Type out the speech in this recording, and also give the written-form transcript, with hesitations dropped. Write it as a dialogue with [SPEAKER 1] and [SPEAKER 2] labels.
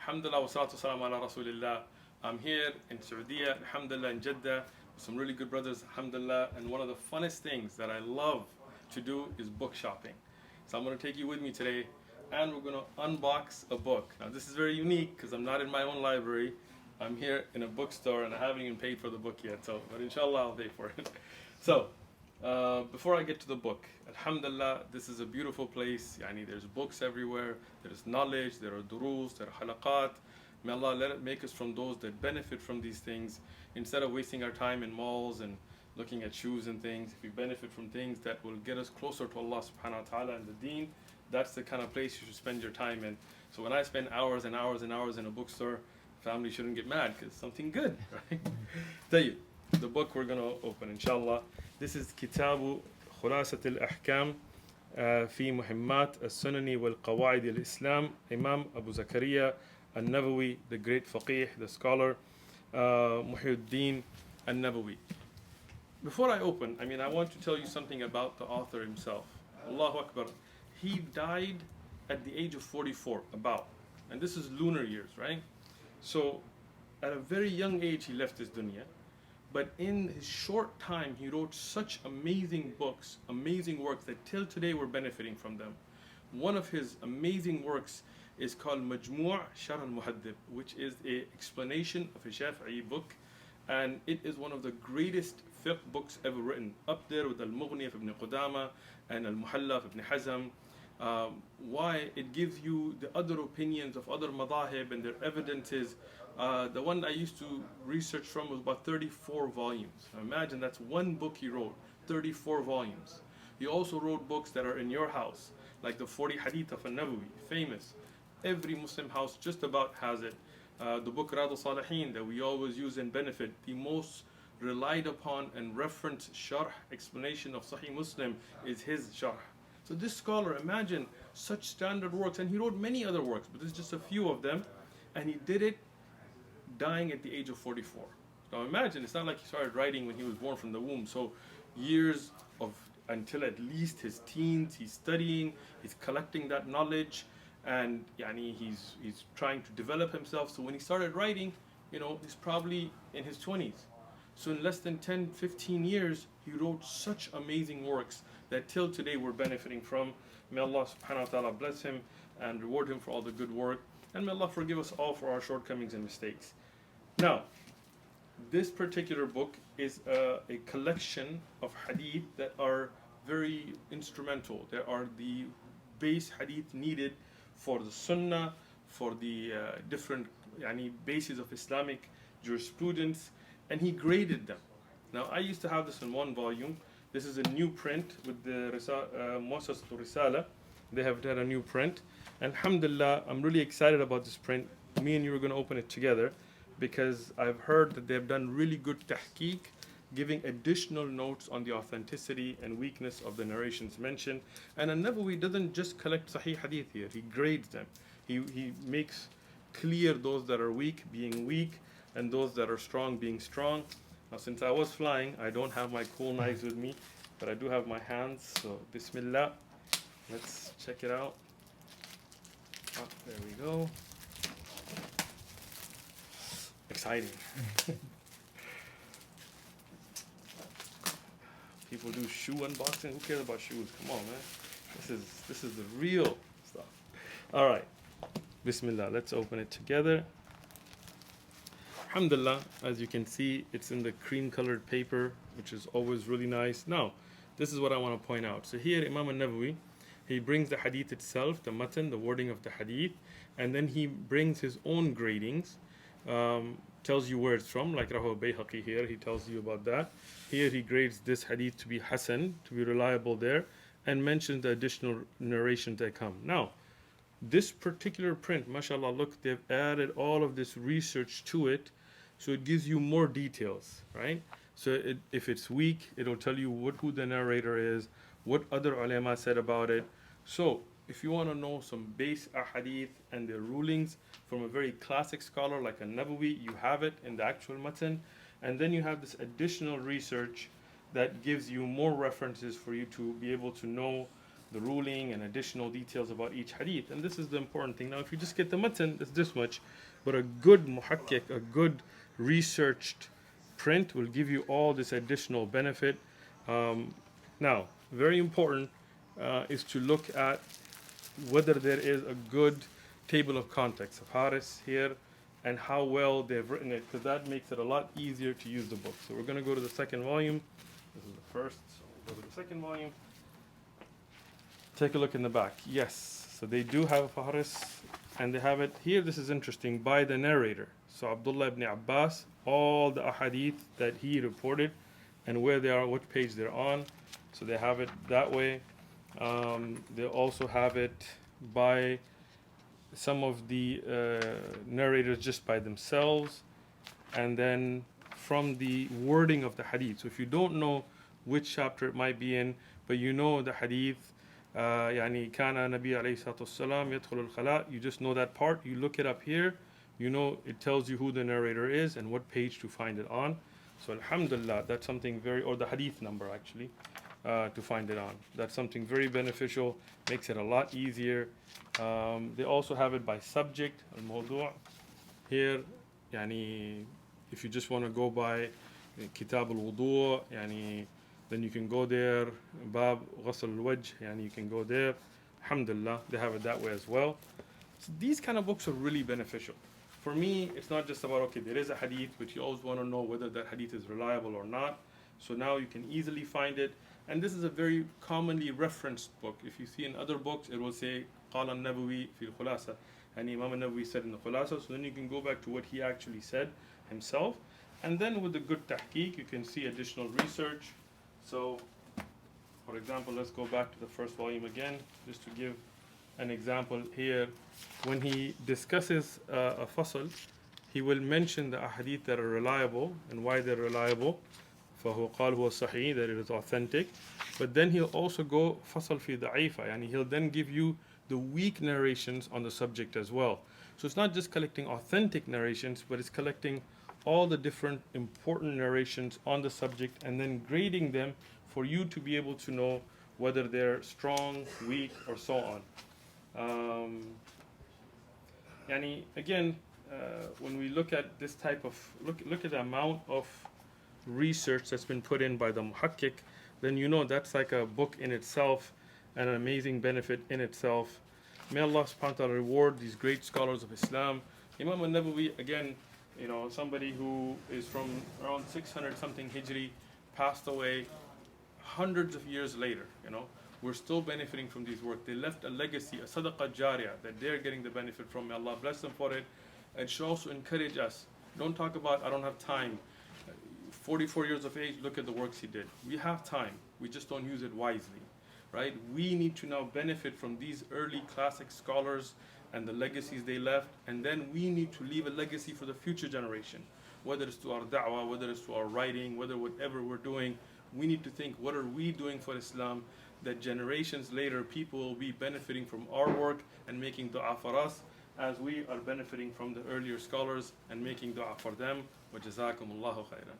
[SPEAKER 1] Alhamdulillah wa salatu salam ala Rasulillah. I'm here in Saudi, Alhamdulillah, in Jeddah, with some really good brothers, Alhamdulillah. And one of the funnest things that I love to do is book shopping. So I'm going to take you with me today, and we're going to unbox a book. Now, this is very unique because I'm not in my own library. I'm here in a bookstore, and I haven't even paid for the book yet. But inshallah, I'll pay for it. So, before I get to the book, Alhamdulillah, this is a beautiful place. There's books everywhere, there's knowledge, there are durus, there are halaqat. May Allah let it make us from those that benefit from these things, instead of wasting our time in malls and looking at shoes and things. If we benefit from things that will get us closer to Allah subhanahu wa ta'ala and the deen, that's the kind of place you should spend your time in. So when I spend hours and hours and hours in a bookstore, family shouldn't get mad because it's something good, right? Tell you, the book we're going to open, inshallah. This is كتاب خلاصة الأحكام في مهمات السنن والقواعد الإسلام, Imam Abu Zakaria al-Nawawi, the great faqih, the scholar, Muhyiddin al-Nawawi. Before I open, I want to tell you something about the author himself. Allahu Akbar. He died at the age of 44, about. And this is lunar years, right? So, at a very young age, he left this dunya. But in his short time, he wrote such amazing books, amazing works that till today we're benefiting from them. One of his amazing works is called Majmu' Sharh al-Muhaddib, which is an explanation of a Shafi'i book. And it is one of the greatest fiqh books ever written, up there with Al-Mughni of Ibn Qudama and Al-Muhalla of Ibn Hazm. Why? It gives you the other opinions of other madahib and their evidences. The one I used to research from was about 34 volumes. Now imagine that's one book he wrote, 34 volumes. He also wrote books that are in your house, like the 40 Hadith of An-Nawawi, famous. Every Muslim house just about has it. The book Riyadh al-Salihin that we always use and benefit, the most relied upon and referenced sharh explanation of Sahih Muslim is his sharh. So this scholar, imagine such standard works, and he wrote many other works, but this is just a few of them, and he did it dying at the age of 44. Now imagine, it's not like he started writing when he was born from the womb. So years of, until at least his teens, he's studying, he's collecting that knowledge, and he's trying to develop himself. So when he started writing, he's probably in his 20s. So in less than 10, 15 years, he wrote such amazing works that till today we're benefiting from. May Allah subhanahu wa ta'ala bless him and reward him for all the good work. And may Allah forgive us all for our shortcomings and mistakes. Now, this particular book is a collection of hadith that are very instrumental. There are the base hadith needed for the sunnah, for the different bases of Islamic jurisprudence, and he graded them. Now, I used to have this in one volume. This is a new print with the Muassasatul Risala. They have done a new print. And alhamdulillah, I'm really excited about this print. Me and you are going to open it together because I've heard that they've done really good tahqiq, giving additional notes on the authenticity and weakness of the narrations mentioned. And An-Nawawi doesn't just collect Sahih Hadith here, he grades them. He makes clear those that are weak being weak and those that are strong being strong. Now, since I was flying, I don't have my cool knives with me, but I do have my hands. So, Bismillah. Let's check it out. Oh, there we go. Exciting. People do shoe unboxing. Who cares about shoes? Come on, man. This is the real stuff. All right. Bismillah. Let's open it together. Alhamdulillah, as you can see, it's in the cream colored paper, which is always really nice. Now, this is what I want to point out. So here, Imam al-Nawawi, he brings the hadith itself, the matan, the wording of the hadith, and then he brings his own gradings, tells you where it's from, like Rahu Bayhaqi here, he tells you about that. Here he grades this hadith to be Hasan, to be reliable there, and mentions the additional narrations that come. Now, this particular print, mashallah, look, they've added all of this research to it, so it gives you more details, right? So if it's weak, it'll tell you who the narrator is, what other ulama said about it. So if you want to know some base ahadith and their rulings from a very classic scholar like a Nawawi, you have it in the actual matan. And then you have this additional research that gives you more references for you to be able to know the ruling and additional details about each hadith. And this is the important thing. Now, if you just get the matan, it's this much. But a good muhakkik, a good researched print will give you all this additional benefit. Now, very important is to look at whether there is a good table of contents of Haris here and how well they've written it, because that makes it a lot easier to use the book. So we're going to go to the second volume. This is the first, so we'll go to the second volume. Take a look in the back. Yes, so they do have a Haris, and they have it here. This is interesting, by the narrator. So Abdullah ibn Abbas, all the ahadith that he reported and where they are, what page they're on. So they have it that way. They also have it by some of the narrators just by themselves, and then from the wording of the hadith. So if you don't know which chapter it might be in, but you know the hadith, يعني كان النبي عليه الصلاة والسلام يدخل الخلاء, you just know that part, you look it up here, you know it tells you who the narrator is and what page to find it on. So alhamdulillah, that's something very, or the hadith number actually, to find it on. That's something very beneficial, makes it a lot easier. They also have it by subject, al-mawdu' here. يعني if you just want to go by kitab al-wudu', يعني then you can go there. Bab ghusl al-wajh, يعني you can go there. Alhamdulillah, they have it that way as well. So these kind of books are really beneficial. For me, it's not just about, okay, there is a hadith, but you always want to know whether that hadith is reliable or not. So now you can easily find it. And this is a very commonly referenced book. If you see in other books, it will say, قال النبوي في الخلاصة. And Imam al-Nawawi said in the khulasa. So then you can go back to what he actually said himself. And then with the good tahqiq, you can see additional research. So, for example, let's go back to the first volume again, just to give an example here. When he discusses a fasl, he will mention the ahadith that are reliable and why they're reliable. فهو قال هو صحيح, that it is authentic. But then he'll also go fasl fi da'ifa, and he'll then give you the weak narrations on the subject as well. So it's not just collecting authentic narrations, but it's collecting all the different important narrations on the subject and then grading them for you to be able to know whether they're strong, weak, or so on. Yani again, when we look at this type of, look at the amount of research that's been put in by the muhakkik, then you know that's like a book in itself and an amazing benefit in itself. May Allah subhanahu wa ta'ala reward these great scholars of Islam. Imam al-Nawawi, again, you know, somebody who is from around 600 something Hijri, passed away hundreds of years later, you know. We're still benefiting from these work. They left a legacy, a sadaqah jariyah, that they're getting the benefit from. May Allah bless them for it. It should also encourage us. Don't talk about, I don't have time. 44 years of age, look at the works he did. We have time. We just don't use it wisely, right? We need to now benefit from these early classic scholars and the legacies they left, and then we need to leave a legacy for the future generation. Whether it's to our da'wah, whether it's to our writing, whether whatever we're doing, we need to think, what are we doing for Islam, that generations later people will be benefiting from our work and making dua for us, as we are benefiting from the earlier scholars and making dua for them. Wa jazakumullahu khairan.